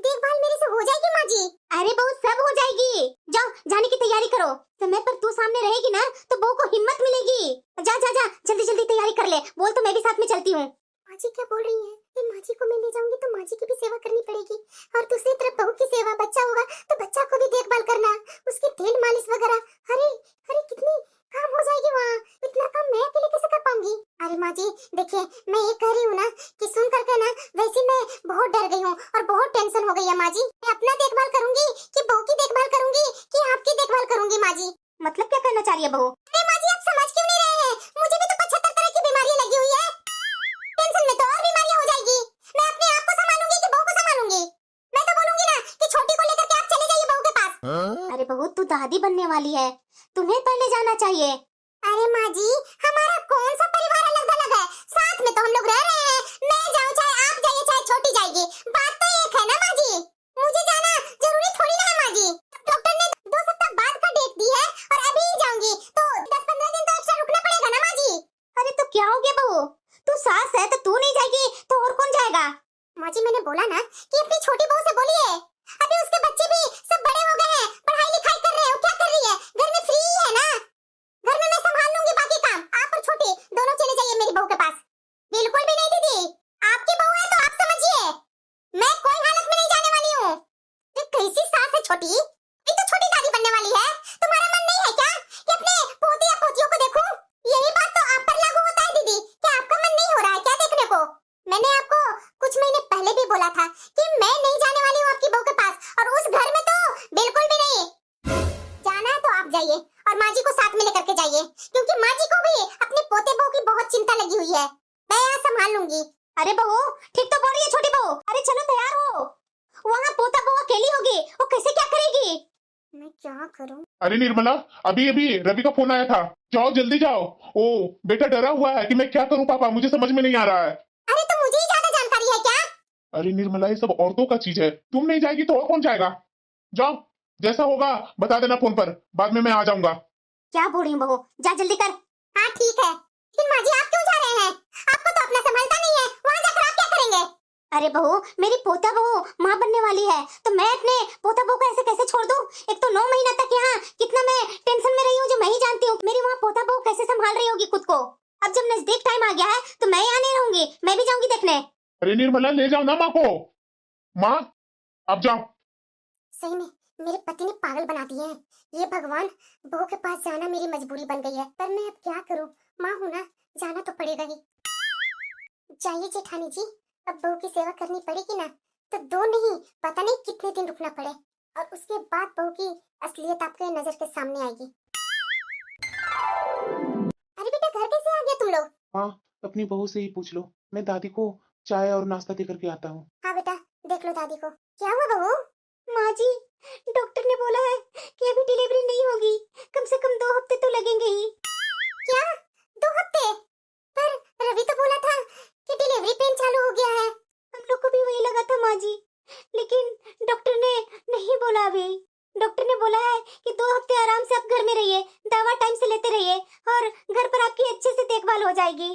देखभाल मेरे से हो जाएगी माँ जी? अरे बहू, सब हो जाएगी, जाओ जाने की तैयारी करो, समय पर तू सामने रहेगी ना तो बहू को हिम्मत मिलेगी। जा जा जा, जल्दी जल्दी तैयारी कर ले, बोल तो मैं भी साथ में चलती हूँ। माँ जी क्या बोल रही है? कि माँ जी को मैं ले जाऊंगी तो माँ जी की भी सेवा करनी पड़ेगी, और दूसरी तरफ बहू की सेवा, बच्चा होगा तो बच्चा को भी देखभाल करना, उसकी तेल मालिश वगैरह। अरे अरे कितनी काम हो जाएगी वहाँ, इतना काम मैं अकेले कैसे कर पाऊंगी? अरे माँ जी देखिए, मैं ये कह रही हूँ ना कि सुन करके ना वैसे मैं बहुत डर गई हूँ और बहुत टेंशन हो गई है माँ जी। मैं अपना देखभाल करूंगी कि बहू की देखभाल करूंगी कि आपकी देखभाल करूंगी माँ जी? मतलब क्या करना चाह रही है बहू? अरे माँ जी, आप समझ क्यों नहीं रहे हैं? मुझे भी तो 75 तरह की बीमारियां लगी हुई है, टेंशन में तो और बीमारियां हो जाएगी। मैं अपने आप को संभालूंगी कि बहू को संभालूंगी? मैं तो बोलूंगी ना कि छोटी को लेकर के आप चले जाइए बहू के पास। अरे बहू, तू दादी बनने वाली है, तुम्हें पहले जाना चाहिए। अरे माँ जी, हमारा कौन सा परिवार अलग अलग है, साथ में तो हम लोग रह रहे हैं, मैं जाऊँ चाहे आप जाइए चाहे छोटी जाएगी, बात तो एक है ना माँ जी? मुझे जाना जरूरी थोड़ी ना है माँ जी, डॉक्टर ने 2 सप्ताह बाद का डेट दी है और अभी ही जाऊंगी तो 10-15 दिन तो एक्स्ट्रा रुकना पड़ेगा ना माँ जी? अरे तो क्या हो गया बहू, तू सास है तो तू नहीं जाएगी तो और कौन जाएगा? माँ जी मैंने बोला ना कि अपनी छोटी बहू से बोलिए, अभी उसके बच्चे भी सब बड़े हो गए हैं, पढ़ाई लिखाई कर रहे हो, क्या कर रही है? घर में फ्री है ना, घर में मैं संभाल लूंगी बाकी काम, आप और छोटी दोनों चले जाइए मेरी बहू के पास। बिल्कुल भी नहीं दीदी, आपकी बहू है तो आप समझिए, मैं कोई हालत में नहीं जाने वाली हूँ। ये कैसी सास है छोटी, ये तो छोटी दादी बनने वाली है, तुम्हारा मन नहीं है क्या कि अपने पोते या पोतियों को देखूं? यही बात तो आप पर लागू होता है दीदी, कि संभाल लूंगी। अरे बहू ठीक तो बोल रही है छोटी बहू। अरे चलो तैयार हो, वहाँ पोता बहू अकेली होगी, वो कैसे क्या करेगी? मैं क्या करूं? अरे निर्मला, अभी अभी रवि का फोन आया था, जाओ जल्दी जाओ। ओ बेटा डरा हुआ है कि मैं क्या करूं पापा, मुझे समझ में नहीं आ रहा है। अरे तो मुझे ही ज्यादा जानकारी है क्या? अरे निर्मला, ये सब औरतों का चीज है, तुम नहीं जाएगी तो और कौन जाएगा? जाओ, जैसा होगा बता देना फोन पर, बाद में मैं आ जाऊंगा। क्या बोल रही हूँ बहू, जा जल्दी कर। हाँ ठीक है, लेकिन माँ जी आप क्यों जा रहे हैं? आपको तो अपना संभलता नहीं है, वहाँ जाकर आप क्या करेंगे? अरे बहू, मेरी पोता बहू माँ बनने वाली है, तो मैं अपने पोता बहू को ऐसे कैसे छोड़ दूं? एक तो 9 महीना तक यहाँ कितना मैं टेंशन में रही हूँ जो मैं ही जानती हूँ। मेरी वहाँ पोता बहू कैसे संभाल रही होगी खुद को। अब जब नजदीक टाइम आ गया है तो मैं यहाँ नहीं रहूंगी, मैं भी जाऊंगी देखने। अरे निर्मला, ले जाओ ना माँ को। माँ, अब जाओ। सही में मेरे पति ने पागल बना दिए हैं। ये भगवान, बहू के पास जाना मेरी मजबूरी बन गई है, पर मैं अब क्या करूं? माँ हूं ना, जाना तो पड़ेगा ही। जाइए जेठानी जी, अब बहू की सेवा करनी पड़ेगी ना, तो 2 नहीं पता नहीं कितने दिन रुकना पड़े, और उसके बाद बहू की असलियत आपके नजर के सामने आएगी। अरे बेटा घर कैसे आ गया तुम लोग? हाँ, अपनी बहू से ही पूछ लो, मैं दादी को चाय और नाश्ता दे करके आता हूँ। हाँ बेटा देख लो दादी को। क्या हुआ बहू? माँ जी, डॉक्टर ने बोला है कि अभी डिलीवरी नहीं होगी, कम से कम 2 हफ्ते तो लगेंगे ही। क्या 2 हफ्ते? पर रवि तो बोला था कि डिलीवरी पेन चालू हो गया है। हम लोग को भी वही लगा था माँ जी, लेकिन डॉक्टर ने नहीं बोला अभी। डॉक्टर ने बोला है कि 2 हफ्ते आराम से आप घर में रहिए, दवा टाइम से लेते रहिए, और घर पर आपकी अच्छे से देखभाल हो जाएगी।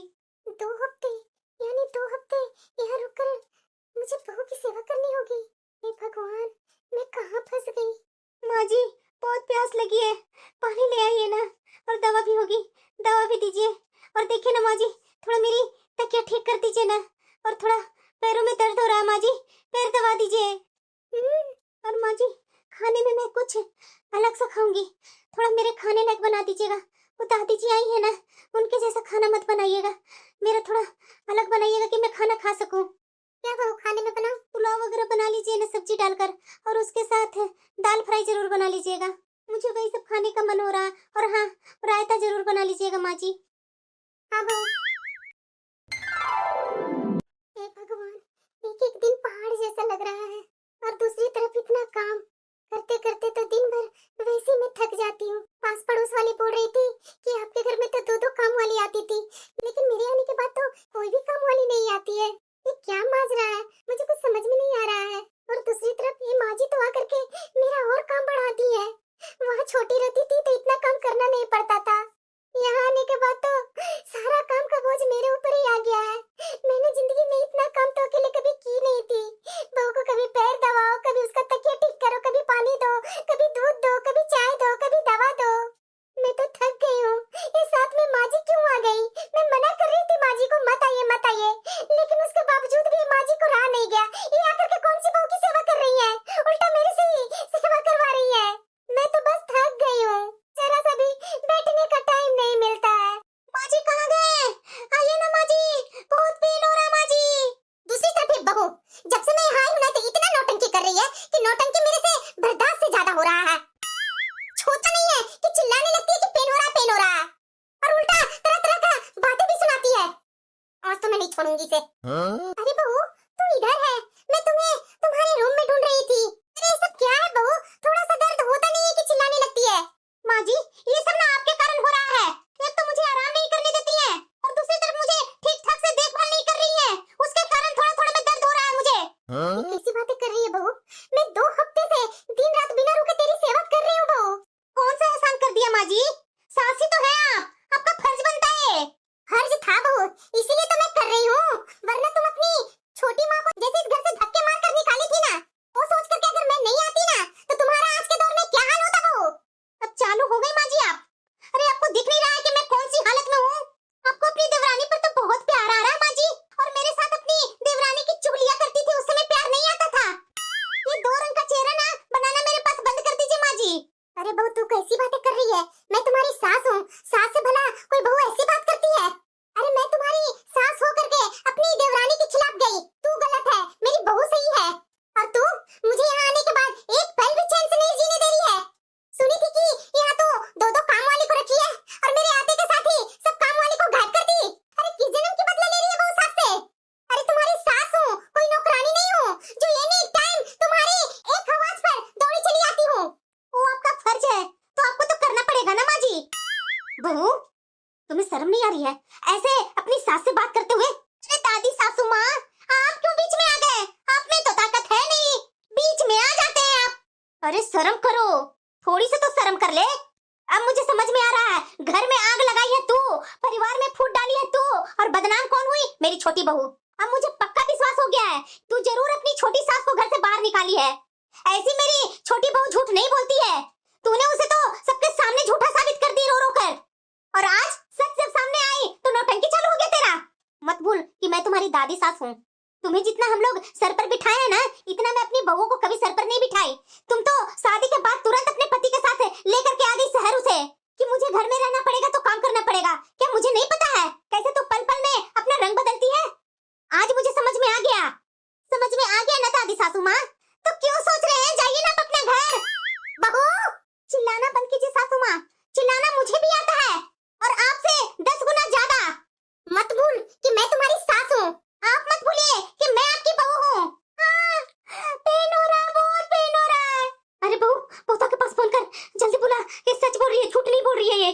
2 हफ्ते यानी 2 हफ्ते यहाँ रुककर मुझे बहू की सेवा करनी होगी। हे भगवान, मैं कहाँ फंस गई? माँ जी बहुत प्यास लगी है, पानी ले आइए ना, और दवा भी होगी, दवा भी दीजिए। और देखिए ना माँ जी, थोड़ा मेरी तकिया ठीक कर दीजिए ना, और थोड़ा पैरों में दर्द हो रहा है माँ जी, पैर दबा दीजिए। और माँ जी खाने में मैं कुछ अलग सा खाऊंगी, थोड़ा मेरे खाने लायक बना दीजिएगा। वो दादी जी आई है ना, उनके जैसा खाना मत बनाइएगा, मेरा थोड़ा अलग बनाइएगा कि मैं खाना खा सकूं। क्या बहू खाने में बनाऊं? पुलाव वगैरह बना लीजिए ना सब्जी डालकर, और उसके साथ दाल फ्राई जरूर बना लीजिएगा, मुझे वही सब खाने का मन हो रहा है। और हाँ, रायता जरूर बना लीजिएगा माँ जी। हाँ बहू। हे भगवान, एक एक दिन पहाड़ जैसा लग रहा है, और दूसरी तरफ इतना काम करते करते तो दिन भर वैसे ही मैं थक जाती हूँ। पास पड़ोस वाली बोल रही थी कि आपके घर में तो 2-2 काम वाली आती थी, लेकिन मेरे आने के बाद तो कोई भी काम वाली नहीं आती है। ये क्या माजरा है, मुझे कुछ समझ में नहीं आ रहा है। और दूसरी तरफ ये माँ जी तो आकर के मेरा और काम बढ़ाती है। वहाँ छोटी रहती थी तो इतना काम करना नहीं पड़ता था, यहाँ आने के बाद तो सारा काम का बोझ मेरे ऊपर ही आ गया है। मैंने जिंदगी में इतना काम तो अकेले कभी की नहीं थी। बहू को कभी पैर दबाओ, कभी उसका तकिया ठीक करो, कभी पानी दो, कभी दूध दो, कभी चाय दो, कभी दवा दो। मैं तो थक गई हूँ। ये साथ में माँ जी क्यों आ गई? मैं मना कर रही थी माँ जी को मत आइए मत आइए, लेकिन उसके बावजूद भी माँ जी को रहा नहीं गया। ये आकर के कौन सी बहू की सेवा कर रही है, उल्टा मेरे से ही सेवा करवा रही है। मैं तो बस थक गई हूँ, जरा सा भी बैठने का टाइम नहीं मिलता है। माँ जी कहाँ गए? आइए ना माँ जी, बहुत पेन हो रहा है माँ जी। दूसरी तरफ एक बहू, जब से मैं यहाँ आई हूँ ना तो इतना नौटंकी कर रही है कि नौटंकी मेरे से बर्दाश्त से ज्यादा हो रहा है। छोड़ता नहीं है कि चिल्लाने लगती है कि पेन हो रहा है पेन हो रहा है, और उल्टा तरह तरह का बातें भी सुनाती है। आज तो मैं नहीं छोड़ूंगी इसे। अरे बहू तू इधर है, मैं तुम्हें तुम्हारे रूम में ढूंढ रही थी। अरे ये सब क्या है बहू, थोड़ा सा दर्द होता नहीं है कि चिल्लाने लगती है? माँ जी ये सब ना आपके कारण हो रहा है। एक तो मुझे आराम नहीं करने देती है, और दूसरी तरफ मुझे ठीक ठाक से देखभाल नहीं कर रही है, उसके कारण थोड़ा थोड़ा में दर्द हो रहा है मुझे। ये कैसी बातें कर रही है बहू? मैं 2 हफ्ते से दिन रात बिना रुके तेरी सेवा कर रही हूँ बहू। कौन सा एहसान कर दिया माँ जी? सास ही तो है आप, आपका फर्ज बनता है। फर्ज था बहू, इसीलिए तो मैं कर रही हूँ, वरना तुम अपनी छोटी तुम्हें शर्म नहीं आ रही है ऐसे अपनी सास से बात करते हुए? अरे दादी सासू माँ, आप क्यों बीच में आ गए? आप में तो ताकत है नहीं, बीच में आ जाते हैं आप। अरे शर्म करो, थोड़ी सी तो शर्म कर ले। अब मुझे समझ में आ रहा है, घर में आग लगाई है तू, परिवार में फूट डाली है तू, और बदनाम कौन हुई? मेरी छोटी बहू। अब मुझे पक्का विश्वास हो गया है, तू जरूर अपनी छोटी सास को घर से बाहर निकाली है। ऐसी मेरी छोटी बहू झूठ नहीं बोलती है, तूने उसे तो सबके सामने झूठा साबित कर दी रो रो कर, और आज सच जब सामने आई तो नौटंकी चालू हो गया तेरा। मत भूल कि मैं तुम्हारी दादी सास हूँ। तुम्हें जितना हम लोग सर पर बिठाए हैं ना, इतना मैं अपनी बहू को कभी सर पर नहीं बिठाई। तुम तो शादी के बाद तुरंत अपने पति के साथ लेकर के आ गई शहर उसे कि मुझे घर में रहना पड़ेगा तो काम करना पड़ेगा। क्या मुझे नहीं पता है कैसे तू पल पल में अपना रंग बदलती है? आज मुझे समझ में आ गया, समझ में आ गया ना दादी सासू माँ। तो क्यों सोच रहे हैं, जाइए ना अपना घर। बहू, चिल्लाना बंद कीजिए सासू माँ, चिल्लाना मुझे भी आता है और आपसे 10 गुना ज्यादा। मत भूल कि मैं तुम्हारी सास हूँ, आप मत भूलिए कि मैं आपकी बहू हूँ। हाँ, पेन हो रहा है, बहुत पेन हो रहा है। अरे बहू, पोता के पास फोन कर, जल्दी बुला, ये सच बोल रही है, झूठ नहीं बोल रही है ये।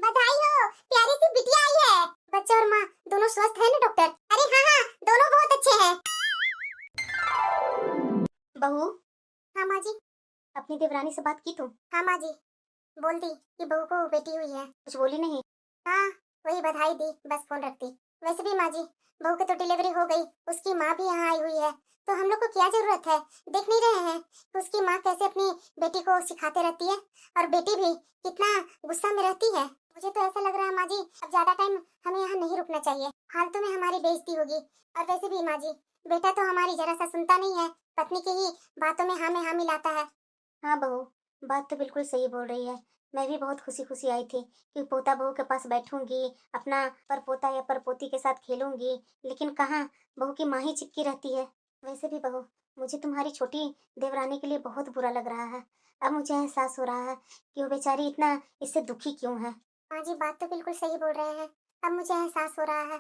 बधाई हो, प्यारी सी बिटिया आई है। बच्चा और माँ दोनों स्वस्थ है ना डॉक्टर? अरे हाँ हाँ, दोनों बहुत अच्छे हैं। बहू। हाँ माँ जी। अपनी देवरानी से बात की तुम? हाँ माँ जी, बोल दी कि बहू को बेटी हुई है। कुछ बोली नहीं? हाँ, वही बधाई दी, बस फोन रख दी। वैसे भी माँ जी, बहू की तो डिलीवरी हो गई, उसकी माँ भी यहाँ आई हुई है, तो हम लोग को क्या जरूरत है? देख नहीं रहे हैं कि उसकी माँ कैसे अपनी बेटी को सिखाते रहती है, और बेटी भी कितना गुस्सा में रहती है। मुझे तो ऐसा लग रहा है माँ जी, अब ज्यादा टाइम हमें यहाँ नहीं रुकना चाहिए, फालतू में हमारी बेइज्जती होगी। और वैसे भी माँ जी, बेटा तो हमारी जरा सा सुनता नहीं है, पत्नी की ही बातों में हाँ में हाँ मिलाता है। हाँ बहू, बात तो बिल्कुल सही बोल रही है। मैं भी बहुत खुशी खुशी आई थी कि पोता बहू के पास बैठूंगी, अपना परपोता या परपोती के साथ खेलूंगी, लेकिन कहाँ, बहू की माँ ही चिपकी रहती है। वैसे भी बहू, मुझे तुम्हारी छोटी देवरानी के लिए बहुत बुरा लग रहा है। अब मुझे एहसास हो रहा है कि वो बेचारी इतना इससे दुखी क्यों है। हाँ जी, बात तो बिल्कुल सही बोल रहे हैं। अब मुझे एहसास हो रहा है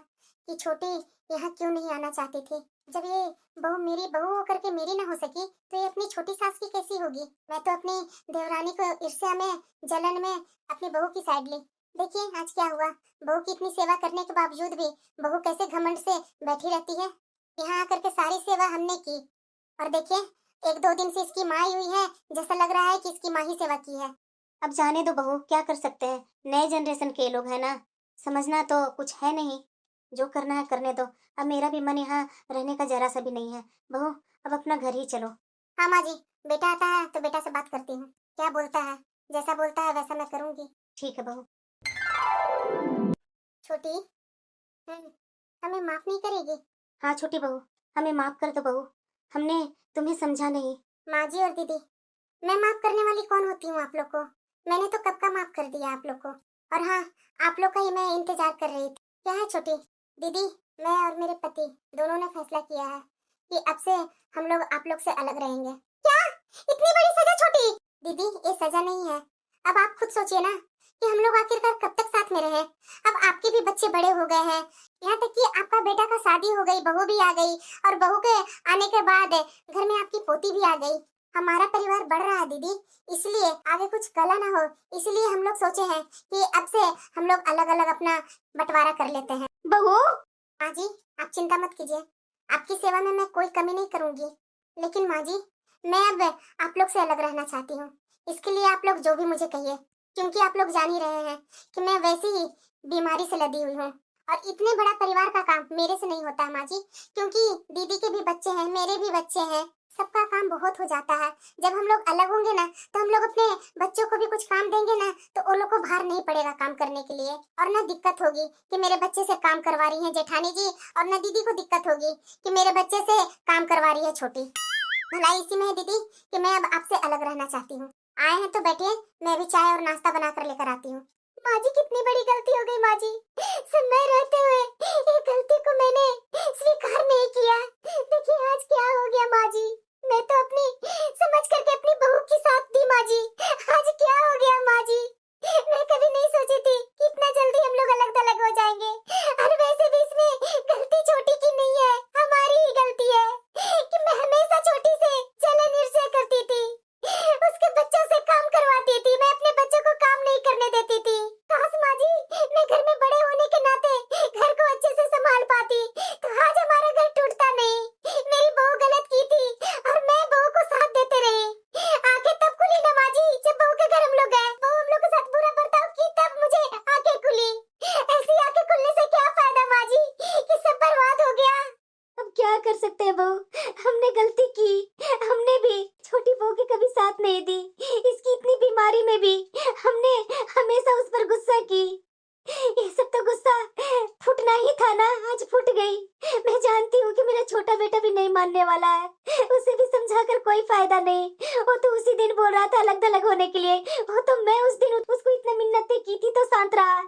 कि छोटी यहाँ क्यों नहीं आना चाहती थी। जब ये बहू मेरी बहू होकर के मेरी ना हो सकी, तो ये अपनी छोटी सास की कैसी होगी? मैं तो अपनी देवरानी को ईर्ष्या में, जलन में अपनी बहू की साइड ली। देखिए आज क्या हुआ, बहू की इतनी सेवा करने के बावजूद भी बहू कैसे घमंड से बैठी रहती है। यहाँ आकर के सारी सेवा हमने की, और देखिए 1-2 दिन से इसकी माँ आई हुई है, जैसा लग रहा है कि इसकी माँ ही सेवा की है। अब जाने दो बहू, क्या कर सकते हैं, नए जनरेशन के लोग हैं ना, समझना तो कुछ है नहीं, जो करना है करने दो। अब मेरा भी मन यहाँ रहने का जरा सा भी नहीं है। बहू, अब अपना घर ही चलो। हाँ माँ जी, बेटा आता है तो बेटा से बात करती हूँ, क्या बोलता है, जैसा बोलता है वैसा मैं करूँगी। ठीक है बहू। छोटी, हमें माफ नहीं करेगी? हाँ छोटी बहू, हमें माफ कर दो बहू, हमने तुम्हें समझा नहीं। माँ जी और दीदी, मैं माफ करने वाली कौन होती हूँ आप लोग को? मैंने तो कब का माफ कर दिया आप लोग को, और हाँ, आप लोग का ही मैं इंतजार कर रही थी। क्या है छोटी दीदी, मैं और मेरे पति दोनों ने फैसला किया है कि अब से हम लोग आप लोग से अलग रहेंगे। क्या? इतनी बड़ी सजा छोटी? दीदी ये सजा नहीं है, अब आप खुद सोचिए ना कि हम लोग आखिरकार कब तक साथ में रहे। अब आपके भी बच्चे बड़े हो गए हैं, यहाँ तक कि आपका बेटा का शादी हो गई, बहू भी आ गई, और बहू के आने के बाद घर में आपकी पोती भी आ गई। हमारा परिवार बढ़ रहा है दीदी, इसलिए आगे कुछ कला ना हो, इसलिए हम लोग सोचे हैं कि अब से हम लोग अलग अलग अपना बंटवारा कर लेते हैं। बहू, माँ जी आप चिंता मत कीजिए, आपकी सेवा में मैं कोई कमी नहीं करूंगी, लेकिन माँ जी मैं अब आप लोग से अलग रहना चाहती हूँ। इसके लिए आप लोग जो भी मुझे कहिए, क्योंकि आप लोग जान ही रहे हैं कि मैं वैसी ही बीमारी से लदी हुई हूँ, और इतने बड़ा परिवार का काम मेरे से नहीं होता है माँ जी, क्योंकि दीदी के भी बच्चे हैं, मेरे भी बच्चे हैं, सबका काम बहुत हो जाता है। जब हम लोग अलग होंगे ना, तो हम लोग अपने बच्चों को भी कुछ काम देंगे ना, तो उन लोग को भार नहीं पड़ेगा काम करने के लिए, और ना दिक्कत होगी कि मेरे बच्चे से काम करवा रही हैं जेठानी जी, और ना दीदी को दिक्कत होगी कि मेरे बच्चे से काम करवा रही है छोटी। भलाई इसी में है दीदी कि मैं अब आपसे अलग रहना चाहती हूँ। आए हैं तो बैठिए, मैं भी चाय और नाश्ता बनाकर लेकर आती हूँ। माँ जी कितनी बड़ी गलती हो गई माँ जी, समय रहते हुए एक गलती को मैंने स्वीकार नहीं किया। देखिए आज क्या हो गया माँ जी, मैं तो अपनी समझ करके अपनी बहू की साथ दी माँ जी, आज क्या हो गया माँ जी। मैं कभी नहीं सोची थी कि इतना जल्दी हम लोग अलग थलग हो जाएंगे, और वैसे भी इसमें गलती छोटी की नहीं है, हमारी ही गलती है कि मैं हमेशा छोटी से जलन ईर्ष्या करती थी, उसके बच्चों से काम करवाती थी, मैं अपने बच्चों को काम नहीं करने देती थी। है बहू, हमने गलती की। हमने भी छोटी बहू के कभी साथ नहीं दी। इसकी इतनी बीमारी में भी हमने हमेशा उस पर गुस्सा की। ये सब तो गुस्सा फूटना ही था ना, आज फूट गई। मैं जानती हूँ कि मेरा छोटा बेटा भी नहीं मानने वाला है, उसे भी समझाकर कोई फायदा नहीं। वो तो उसी दिन बोल रहा था अलग थलग होने के लिए। वो तो मैं उस दिन उसको इतना मिन्नतें की थी तो शांत रहा।